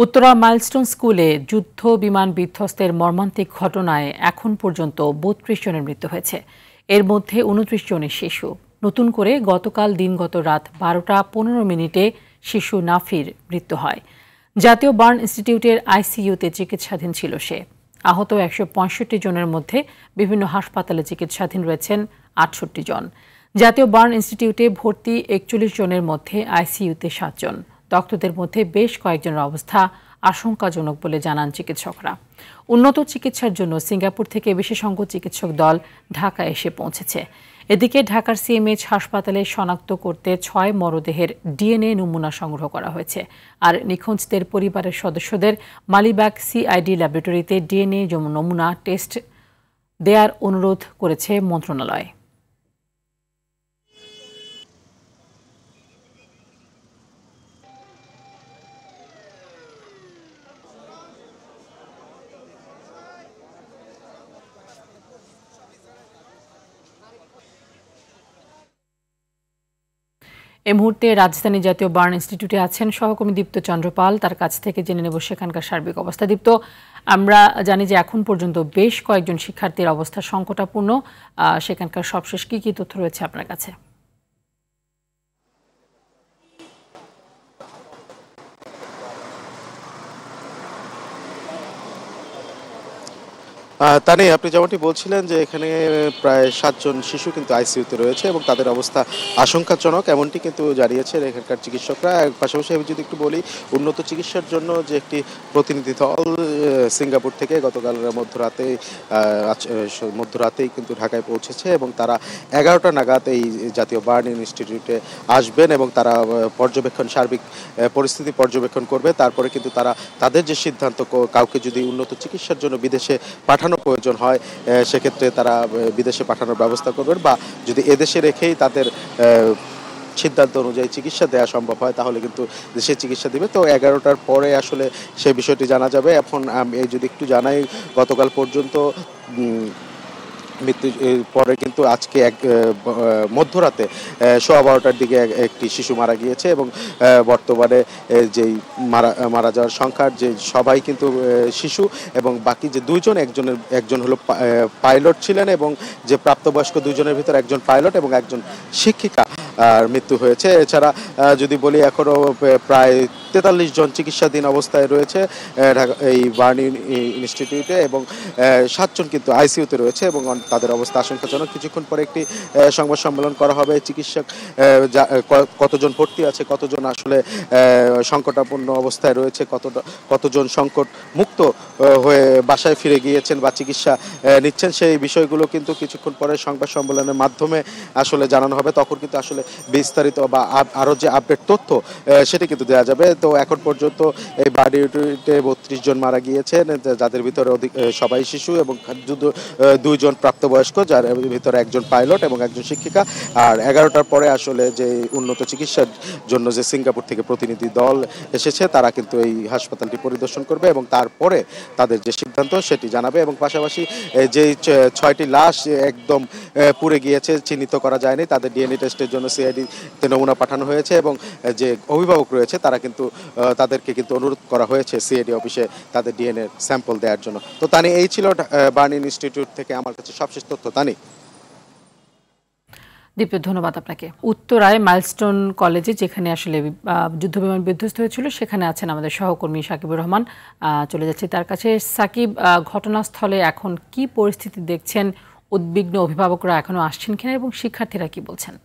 Uttara milestone স্কুলে যুদ্ধ বিমান বিধ্বস্তের মর্মান্তিক ঘটনায় এখন পর্যন্ত ৩২ জনের মৃত্যু হয়েছে। এর মধ্যে ২৯ জনের শিশু। নতুন করে গতকাল দিনগত রাত ১২টা ১৫ শিশু নাফির মৃত্যু হয়। জাতীয় বার্ন ইনস্টিটিউটের আইসিইউতে চিকিৎসাধীন ছিল সে। আহত ১৬৫ জনের মধ্যে বিভিন্ন হাসপাতালে চিকিৎসাধীন রয়েছেন ৬৮ জন। জাতীয় বার্ন ইনস্টিটিউটে ভর্তি ৪১ জনের মধ্যে আইসিইউতে ৭ জন। দগ্ধদের মধ্যে বেশ কয়েকজনের অবস্থা আশঙ্কাজনক বলে জানান চিকিৎসকরা। উন্নত চিকিৎসার জন্য সিঙ্গাপুর থেকে বিশেষজ্ঞ চিকিৎসক দল ঢাকা এসে পৌঁছেছে। এদিকে ঢাকার সিএমএইচ হাসপাতালে শনাক্ত করতে ৬ মরদেহের ডিএনএ নমুনা সংগ্রহ করা হয়েছে। আর নিখোঁজদের পরিবারের সদস্যদের মালিবাগ সিআইডি ল্যাবরেটরিতে ডিএনএ নমুনা টেস্ট দেওয়ার অনুরোধ করেছে মন্ত্রণালয়। এই মুহূর্তে রাজধানী জাতীয় বার্ন ইনস্টিটিউটে আছেন সহকর্মী দীপ্ত চন্দ্রপাল। তার কাছ থেকে জেনে নেব সেখানকার সার্বিক অবস্থা। দীপ্ত, আমরা জানি যে এখন পর্যন্ত বেশ কয়েকজন শিক্ষার্থীর অবস্থা সংকটাপূর্ণ। সেখানকার সবশেষ কি তথ্য রয়েছে আপনার কাছে? তানি, আপনি যেমনটি বলছিলেন যে এখানে প্রায় ৭ জন শিশু কিন্তু আইসিইউতে রয়েছে এবং তাদের অবস্থা আশঙ্কাজনক, এমনটি কিন্তু জানিয়েছেন এখানকার চিকিৎসকরা। পাশাপাশি আমি যদি একটু বলি, উন্নত চিকিৎসার জন্য যে একটি প্রতিনিধি দল সিঙ্গাপুর থেকে গতকাল মধ্যরাতেই কিন্তু ঢাকায় পৌঁছেছে এবং তারা ১১টা নাগাদ এই জাতীয় বার্ন ইনস্টিটিউটে আসবেন এবং তারা সার্বিক পরিস্থিতি পর্যবেক্ষণ করবে। তারপরে কিন্তু তারা তাদের যে সিদ্ধান্ত, কাউকে যদি উন্নত চিকিৎসার জন্য বিদেশে পাঠানো প্রয়োজন হয় সেক্ষেত্রে তারা বিদেশে পাঠানোর ব্যবস্থা করবেন, বা যদি এদেশে রেখেই তাদের সিদ্ধান্ত অনুযায়ী চিকিৎসা দেওয়া সম্ভব হয় তাহলে কিন্তু দেশে চিকিৎসা দিবে। তো ১১টার পরে আসলে সেই বিষয়টি জানা যাবে। এখন আমি যদি একটু জানাই, গতকাল পর্যন্ত মৃত্যু পরে কিন্তু আজকে মধ্যরাতে ১২:১২টার দিকে একটি শিশু মারা গিয়েছে এবং বর্তমানে যেই মারা যাওয়ার সংখ্যার যে সবাই কিন্তু শিশু, এবং বাকি যে একজন হলো পাইলট ছিলেন এবং যে প্রাপ্তবয়স্ক দুজনের ভিতর একজন পাইলট এবং একজন শিক্ষিকা আর মৃত্যু হয়েছে। এছাড়া যদি বলি, এখনও প্রায় ৪৩ জন চিকিৎসাধীন অবস্থায় রয়েছে এই বার্ন ইনস্টিটিউটে এবং ৭ জন কিন্তু আইসিইউতে রয়েছে এবং তাদের অবস্থা আশঙ্কাজনক। কিছুক্ষণ পরে একটি সংবাদ সম্মেলন করা হবে। চিকিৎসক কতজন ভর্তি আছে, কতজন আসলে সংকটাপন্ন অবস্থায় রয়েছে, কতজন সংকট মুক্ত হয়ে বাসায় ফিরে গিয়েছেন বা চিকিৎসা নিচ্ছেন, সেই বিষয়গুলো কিন্তু কিছুক্ষণ পরে সংবাদ সম্মেলনের মাধ্যমে আসলে জানানো হবে। তখন কিন্তু আসলে বিস্তারিত বা আরও যে আপডেট তথ্য সেটি কিন্তু দেওয়া যাবে। তো এখন পর্যন্ত এই বার্ন ইউনিটে ৩২ জন মারা গিয়েছেন, যাদের ভিতরে সবাই শিশু এবং ২ জন প্রাপ্তবয়স্ক, যার ভিতরে একজন পাইলট এবং একজন শিক্ষিকা। আর ১১টার পরে আসলে যে উন্নত চিকিৎসার জন্য যে সিঙ্গাপুর থেকে প্রতিনিধি দল এসেছে তারা কিন্তু এই হাসপাতালটি পরিদর্শন করবে এবং তারপরে তাদের যে সিদ্ধান্ত সেটি জানাবে। এবং পাশাপাশি যে ৬টি লাশ একদম পুড়ে গিয়েছে, চিহ্নিত করা যায়নি, তাদের ডিএনএ টেস্টের জন্য সিআইডিতে নমুনা পাঠানো হয়েছে এবং যে অভিভাবক রয়েছে তাদেরকে কিন্তু অনুরোধ করা হয়েছে সিআইডি অফিসে তাদের ডিএনএ স্যাম্পল দেওয়ার জন্য। তো তানি, এই ছিল বার্ন ইনস্টিটিউট থেকে আমার কাছে সবশেষ তথ্য। তানি। দীপ্ত, ধন্যবাদ আপনাকে। উত্তরায় মাইলস্টোন কলেজে যেখানে আসলে যুদ্ধবিমান বিধ্বস্ত হয়েছিল সেখানে আছেন আমাদের সহকর্মী সাকিবুর রহমান। চলে যাচ্ছি তার কাছে। সাকিব, ঘটনাস্থলে এখন কি পরিস্থিতি দেখছেন? উদ্বিগ্ন অভিভাবকরা এখনো আসছেন কিনা এবং শিক্ষার্থীরা কি বলছেন?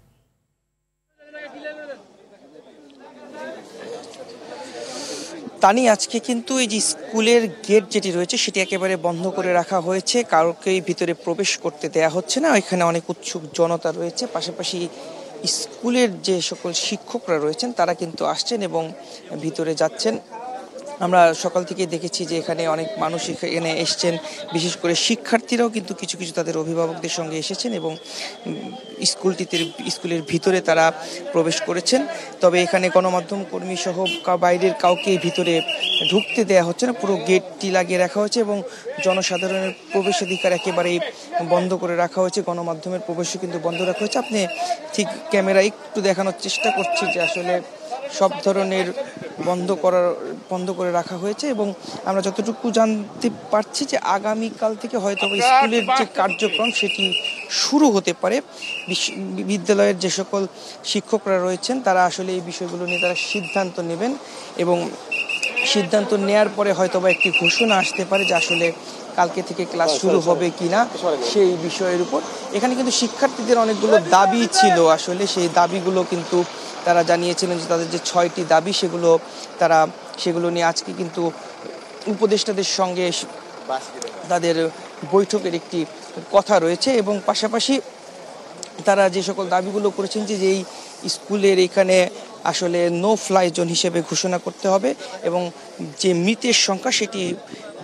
তানি, আজকে কিন্তু এই যে স্কুলের গেট যেটি রয়েছে সেটি একেবারে বন্ধ করে রাখা হয়েছে, কারোকেই ভিতরে প্রবেশ করতে দেয়া হচ্ছে না। এখানে অনেক উৎসুক জনতা রয়েছে, পাশাপাশি স্কুলের যে সকল শিক্ষকরা রয়েছেন তারা কিন্তু আসছেন এবং ভিতরে যাচ্ছেন। আমরা সকাল থেকে দেখেছি যে এখানে অনেক মানুষ এখানে এসছেন, বিশেষ করে শিক্ষার্থীরাও কিন্তু কিছু কিছু তাদের অভিভাবকদের সঙ্গে এসেছেন এবং স্কুলের ভিতরে তারা প্রবেশ করেছেন। তবে এখানে গণমাধ্যম কর্মী সহ বাইরের কাউকে ভিতরে ঢুকতে দেয়া হচ্ছে না, পুরো গেটটি লাগিয়ে রাখা হয়েছে এবং জনসাধারণের প্রবেশাধিকার একেবারেই বন্ধ করে রাখা হয়েছে, গণমাধ্যমের প্রবেশও কিন্তু বন্ধ রাখা হয়েছে। আপনি ঠিক ক্যামেরা একটু দেখানোর চেষ্টা করছি যে আসলে সব ধরনের বন্ধ করার বন্ধ করে রাখা হয়েছে এবং আমরা যতটুকু জানতে পারছি যে আগামীকাল থেকে হয়তো স্কুলের যে কার্যক্রম সেটি শুরু হতে পারে। বিদ্যালয়ের যে সকল শিক্ষকরা রয়েছেন তারা আসলে এই বিষয়গুলো নিয়ে তারা সিদ্ধান্ত নেবেন এবং সিদ্ধান্ত নেয়ার পরে হয়তোবা একটি ঘোষণা আসতে পারে যে আসলে কালকে থেকে ক্লাস শুরু হবে কিনা সেই বিষয়ের উপর। এখানে কিন্তু শিক্ষার্থীদের অনেকগুলো দাবি ছিল, আসলে সেই দাবিগুলো কিন্তু তারা জানিয়েছিলেন যে তাদের যে 6টি দাবি সেগুলো নিয়ে আজকে কিন্তু উপদেষ্টাদের সঙ্গে তাদের বৈঠকের একটি কথা রয়েছে এবং পাশাপাশি তারা যে সকল দাবিগুলো করেছেন যে এই স্কুলের এখানে আসলে নো ফ্লাই জোন হিসেবে ঘোষণা করতে হবে এবং যে মৃতের সংখ্যা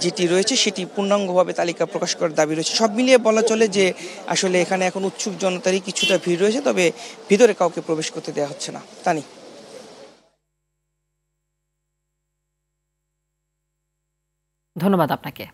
যেটি রয়েছে সেটি পূর্ণাঙ্গভাবে তালিকা প্রকাশ করার দাবি রয়েছে। সব মিলিয়ে বলা চলে যে আসলে এখানে এখন উৎসুক জনতারই কিছুটা ভিড় রয়েছে, তবে ভিতরে কাউকে প্রবেশ করতে দেওয়া হচ্ছে না। তানি, ধন্যবাদ আপনাকে।